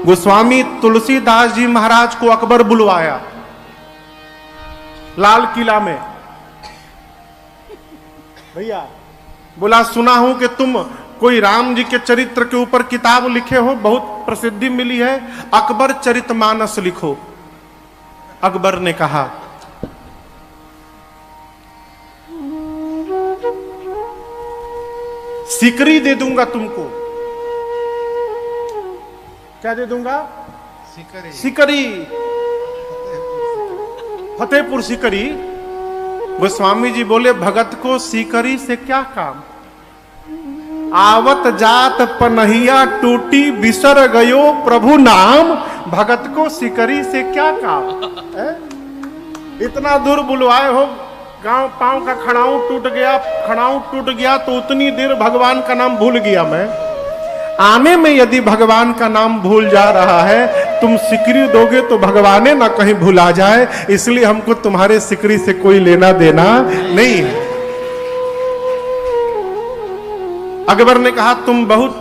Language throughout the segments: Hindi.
गोस्वामी तुलसीदास जी महाराज को अकबर बुलवाया लाल किला में। भैया बोला, सुना हूं कि तुम कोई राम जी के चरित्र के ऊपर किताब लिखे हो, बहुत प्रसिद्धि मिली है, अकबर चरितमानस लिखो। अकबर ने कहा, सिकरी दे दूंगा तुमको। क्या दे दूंगा? सिकरी, फतेहपुर सिकरी। गोस्वामी जी बोले, भगत को सिकरी से क्या काम? आवत जात पनहिया टूटी बिसर गयो प्रभु नाम, भगत को सिकरी से क्या काम? इतना दूर बुलवाए हो, गांव पांव का खड़ाऊं टूट गया तो उतनी देर भगवान का नाम भूल गया मैं। आने में यदि भगवान का नाम भूल जा रहा है, तुम सिकरी दोगे तो भगवाने ना कहीं भुला जाए, इसलिए हमको तुम्हारे सिकरी से कोई लेना देना नहीं है। अकबर ने कहा, तुम बहुत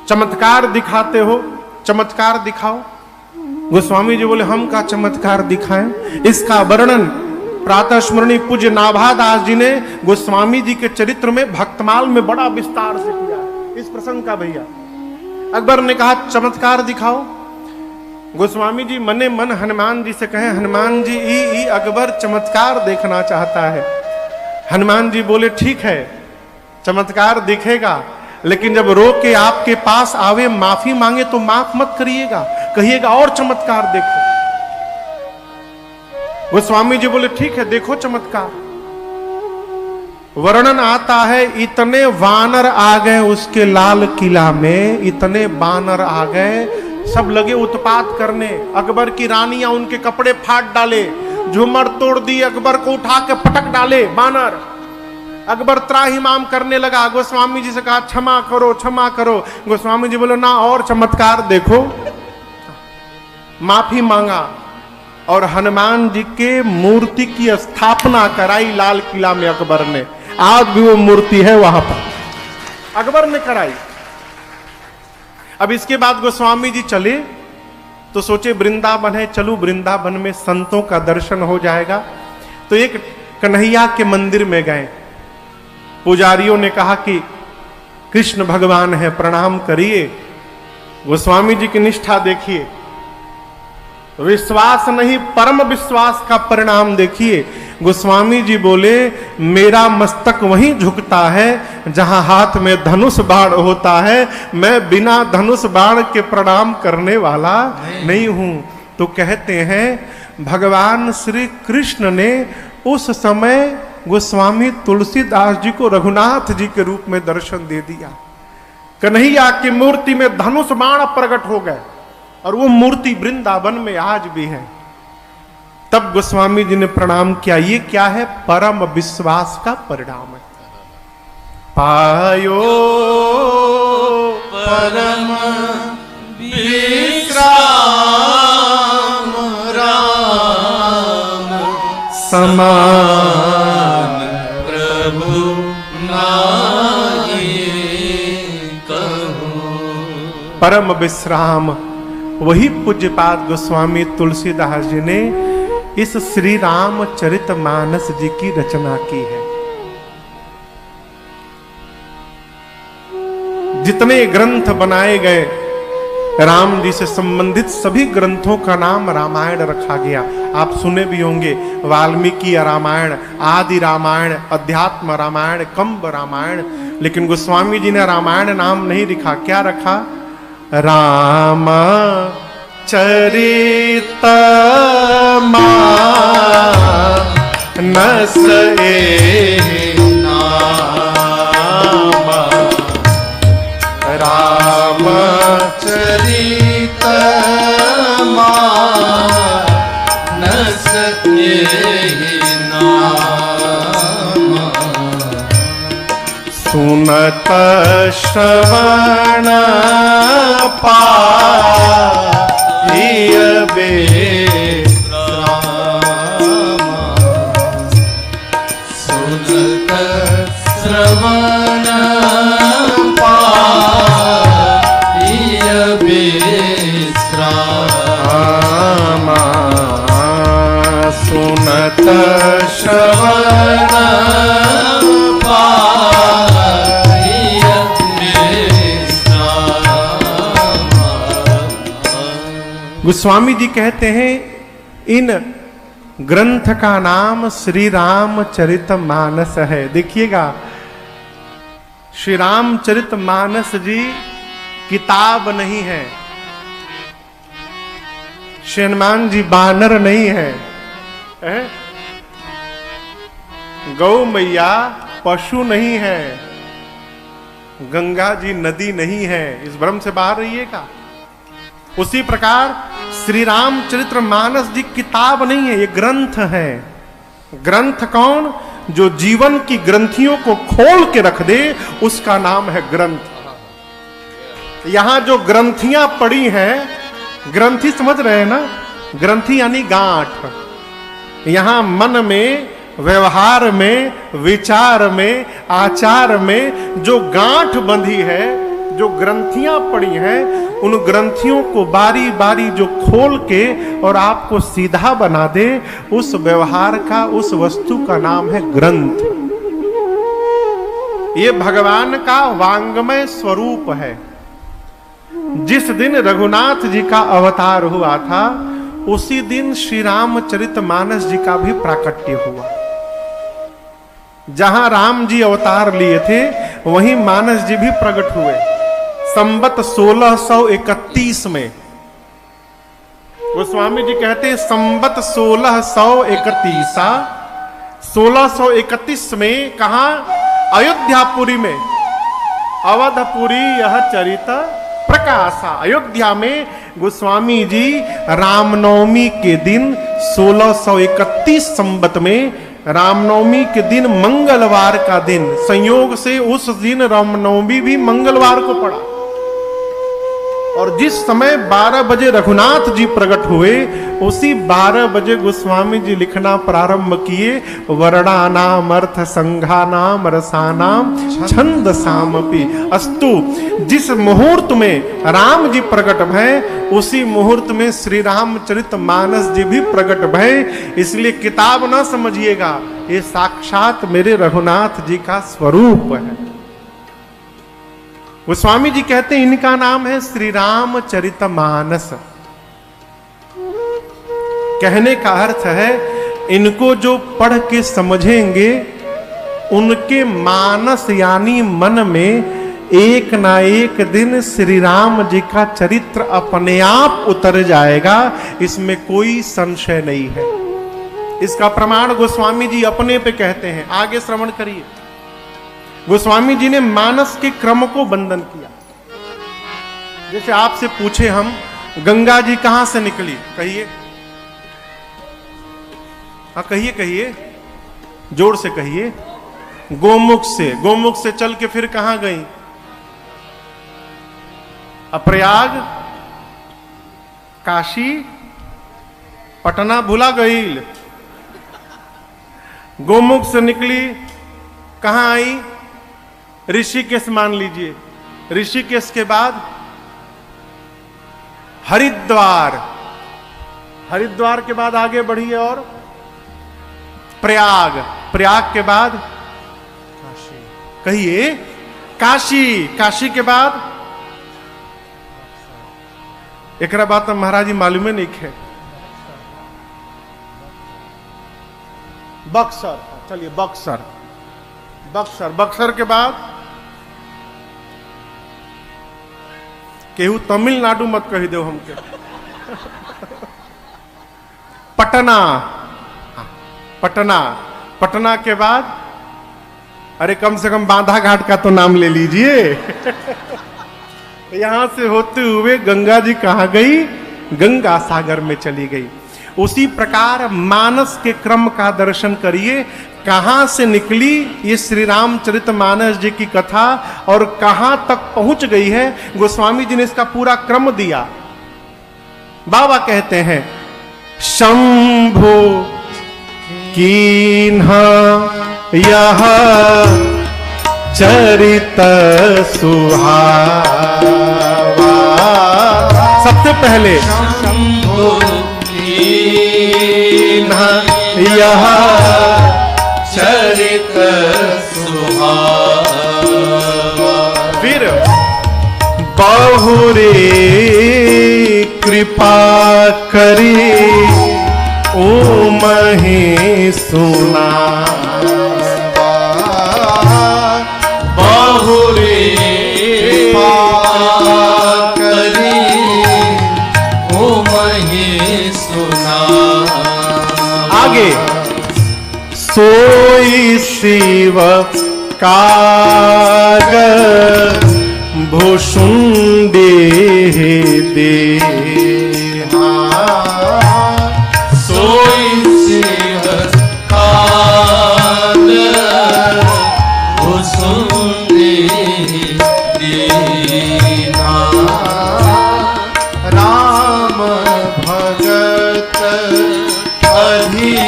चमत्कार दिखाते हो, चमत्कार दिखाओ। गोस्वामी जी बोले, हम का चमत्कार दिखाएं? इसका वर्णन प्रातः स्मरणीय पूज्य नाभादास जी ने गोस्वामी जी के चरित्र में भक्तमाल में बड़ा विस्तार से किया है इस प्रसंग का। भैया अकबर ने कहा, चमत्कार दिखाओ। गोस्वामी जी मने मन हनुमान जी से कहे, हनुमान जी ई अकबर चमत्कार देखना चाहता है। हनुमान जी बोले, ठीक है चमत्कार दिखेगा, लेकिन जब रो के आपके पास आवे माफी मांगे तो माफ मत करिएगा, कहिएगा और चमत्कार देखो। गोस्वामी जी बोले, ठीक है देखो चमत्कार। वर्णन आता है, इतने वानर आ गए उसके लाल किला में, इतने बानर आ गए, सब लगे उत्पात करने। अकबर की रानियां उनके कपड़े फाड़ डाले, झूमर तोड़ दिए, अकबर को उठा के पटक डाले बानर। अकबर त्राहिमाम करने लगा। गोस्वामी जी से कहा, क्षमा करो क्षमा करो। गोस्वामी जी बोले, ना और चमत्कार देखो। माफी मांगा और हनुमान जी के मूर्ति की स्थापना कराई लाल किला में अकबर ने। आज भी वो मूर्ति है वहां पर, अकबर ने कराई। अब इसके बाद गोस्वामी जी चले तो सोचे वृंदावन है, चलो वृंदावन में संतों का दर्शन हो जाएगा। तो एक कन्हैया के मंदिर में गए। पुजारियों ने कहा कि कृष्ण भगवान है, प्रणाम करिए। गोस्वामी जी की निष्ठा देखिए, विश्वास नहीं परम विश्वास का परिणाम देखिए। गोस्वामी जी बोले, मेरा मस्तक वहीं झुकता है जहां हाथ में धनुष बाण होता है, मैं बिना धनुष बाण के प्रणाम करने वाला नहीं हूं। तो कहते हैं भगवान श्री कृष्ण ने उस समय गोस्वामी तुलसीदास जी को रघुनाथ जी के रूप में दर्शन दे दिया। कन्हैया की मूर्ति में धनुष बाण प्रकट हो गए और वो मूर्ति वृंदावन में आज भी है। तब गोस्वामी जी ने प्रणाम किया। ये क्या है? परम विश्वास का परिणाम है। पायो परम विश्राम राम समान प्रभु नाहि कहूं। परम विश्राम वही पूज्यपाद गोस्वामी तुलसीदास जी ने इस श्री रामचरितमानस जी की रचना की है। जितने ग्रंथ बनाए गए राम जी से संबंधित सभी ग्रंथों का नाम रामायण रखा गया। आप सुने भी होंगे, वाल्मीकि रामायण, आदि रामायण, अध्यात्म रामायण, कंब रामायण। लेकिन गोस्वामी जी ने रामायण नाम नहीं लिखा। क्या रखा? राम चरित मानस नाम, राम चरित मानस नाम, सुनत श्रवण पाइय विश्राम, सुनत श्रवण पाइय विश्राम। सुनत श्रवण गोस्वामी जी कहते हैं इन ग्रंथ का नाम श्री रामचरितमानस है। देखिएगा, श्री रामचरितमानस जी किताब नहीं है, श्री हनुमान जी बानर नहीं है, गौ मैया पशु नहीं है, गंगा जी नदी नहीं है। इस भ्रम से बाहर रहिएगा। उसी प्रकार श्री रामचरितमानस जी किताब नहीं है, ये ग्रंथ है। ग्रंथ कौन? जो जीवन की ग्रंथियों को खोल के रख दे, उसका नाम है ग्रंथ। यहां जो ग्रंथियां पड़ी हैं, ग्रंथि समझ रहे हैं ना? ग्रंथि यानी गांठ। यहां मन में, व्यवहार में, विचार में, आचार में जो गांठ बंधी है, जो ग्रंथियां पड़ी हैं, उन ग्रंथियों को बारी बारी जो खोल के और आपको सीधा बना दे, उस व्यवहार का, उस वस्तु का नाम है ग्रंथ। ये भगवान का वांगमय स्वरूप है। जिस दिन रघुनाथ जी का अवतार हुआ था, उसी दिन श्री रामचरितमानस जी का भी प्राकट्य हुआ। जहां राम जी अवतार लिए थे, वहीं मानस जी भी प्रकट हुए। संवत 1631 में गोस्वामी जी कहते हैं, संवत 1631, 1631 में कहा? अयोध्यापुरी में, अवधपुरी यह चरित प्रकाशा। अयोध्या में गोस्वामी जी रामनवमी के दिन 1631 संवत में, रामनवमी के दिन मंगलवार का दिन, संयोग से उस दिन रामनवमी भी मंगलवार को पड़ा। और जिस समय 12 बजे रघुनाथ जी प्रकट हुए, उसी 12 बजे गोस्वामी जी लिखना प्रारंभ किए, वर्णानाम अर्थ संघानाम रसानाम छंद सामपि अस्तु। जिस मुहूर्त में राम जी प्रकट भय, उसी मुहूर्त में श्री रामचरितमानस जी भी प्रकट भय। इसलिए किताब ना समझिएगा, ये साक्षात मेरे रघुनाथ जी का स्वरूप है। गोस्वामी जी कहते हैं, इनका नाम है श्री रामचरितमानस। कहने का अर्थ है, इनको जो पढ़ के समझेंगे, उनके मानस यानी मन में एक ना एक दिन श्री राम जी का चरित्र अपने आप उतर जाएगा। इसमें कोई संशय नहीं है। इसका प्रमाण गोस्वामी जी अपने पे कहते हैं। आगे श्रवण करिए। गोस्वामी जी ने मानस के क्रम को बंधन किया। जैसे आपसे पूछे हम, गंगा जी कहां से निकली? कहिए, हाँ कहिए, कहिए, जोर से कहिए। गोमुख से। गोमुख से चल के फिर कहां गई? प्रयाग, काशी, पटना भुला गई। गोमुख से निकली, कहां आई? ऋषिकेश मान लीजिए। ऋषिकेश के बाद हरिद्वार, हरिद्वार के बाद आगे बढ़िए और प्रयाग, प्रयाग के बाद काशी। कहिए, काशी। काशी के बाद एक बात तो महाराज जी मालूम नहीं है। बक्सर। चलिए, बक्सर। बक्सर, बक्सर के बाद केहू तमिलनाडु मत कही दो हमके। पटना। पटना, पटना के बाद अरे कम से कम बांधा घाट का तो नाम ले लीजिए। यहां से होते हुए गंगा जी कहां गई? गंगा सागर में चली गई। उसी प्रकार मानस के क्रम का दर्शन करिए। कहां से निकली ये श्री रामचरितमानस जी की कथा और कहां तक पहुंच गई है, गोस्वामी जी ने इसका पूरा क्रम दिया। बाबा कहते हैं, शंभु कीन्हा यह चरित सुहावा। सबसे पहले शंभु कीन्हा यह चरित सुहावा। फिर बहुरे कृपा करी ओ महे सुना। बहुरे कृपा करी ओ महे सुना। आगे सोई शिव काग भूषुंडे दे। सोई शिव काग भूषुंडे दीना। राम भगत अधिकारी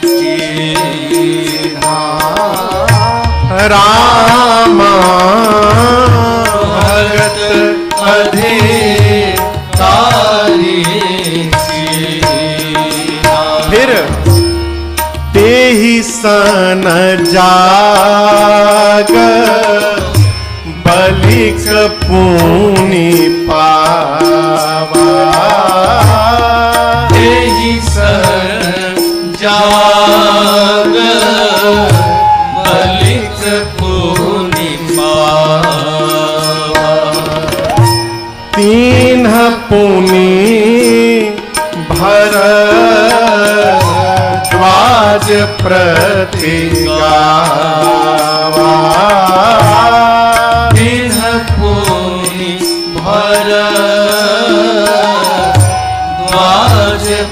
चिन्हा। राम भगत अधिकारी चिन्हा। फिर तेहि सन जाग बलिक पुनि पावा। तेहि सन जाग बलिक पुनि पावा। तीन पुनि भरद्वाज प्रति गावा। तीन पुनि भरद्वाज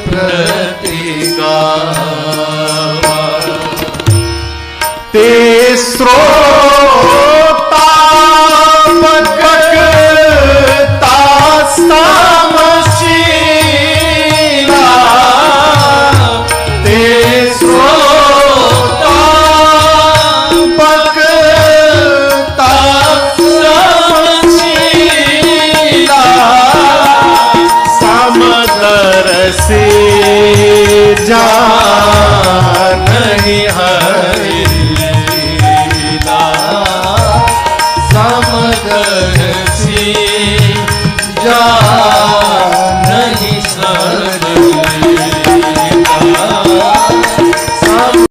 प्रति गावा। तेस्रो